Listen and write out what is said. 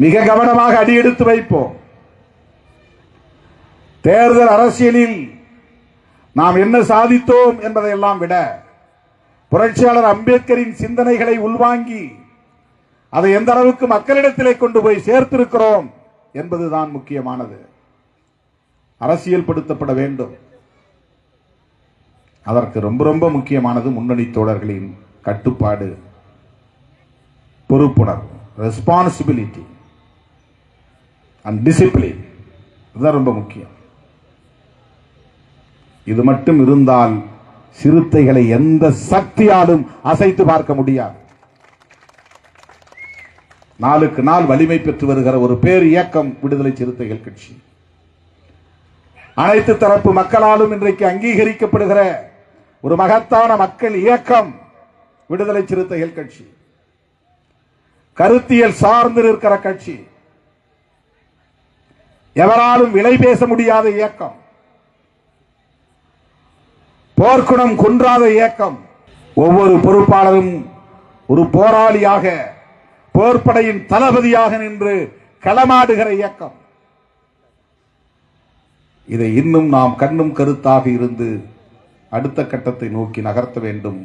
மிக கவனமாக அடியெடுத்து வைப்போம். தேர்தல் அரசியலில் நாம் என்ன சாதித்தோம் என்பதையெல்லாம் விட புரட்சியாளர் அம்பேத்கரின் சிந்தனைகளை உள்வாங்கி அதை எந்த அளவுக்கு மக்களிடத்திலே கொண்டு போய் சேர்த்திருக்கிறோம் என்பதுதான் முக்கியமானது. அரசியல் படுத்தப்பட வேண்டும். அதற்கு ரொம்ப ரொம்ப முக்கியமானது முன்னணி தோழர்களின் கட்டுப்பாடு, பொறுப்புணர்வு, ரெஸ்பான்சிபிலிட்டி அண்ட் டிசிப்ளின். இதுதான் ரொம்ப முக்கியம். இது மட்டும் இருந்தால் சிறுத்தைகளை எந்த சக்தியாலும் அசைத்து பார்க்க முடியாது. நாளுக்கு நாள் வலிமை பெற்று வருகிற ஒரு பேர் இயக்கம் விடுதலை சிறுத்தைகள் கட்சி. அனைத்து தரப்பு மக்களாலும் இன்றைக்கு அங்கீகரிக்கப்படுகிற ஒரு மகத்தான மக்கள் இயக்கம் விடுதலை சிறுத்தைகள் கட்சி. கருத்தியல் சார்ந்து இருக்கிற கட்சி, எவராலும் விலை பேச முடியாத இயக்கம், போர்க்குணம் குன்றாத இயக்கம். ஒவ்வொரு பொறுப்பாளரும் ஒரு போராளியாக, போர்ப்படையின் தளபதியாக நின்று களமாடுகிற இயக்கம். இதை இன்னும் நாம் கண்ணும் கருத்தாக இருந்து அடுத்த கட்டத்தை நோக்கி நகர்த்த வேண்டும்.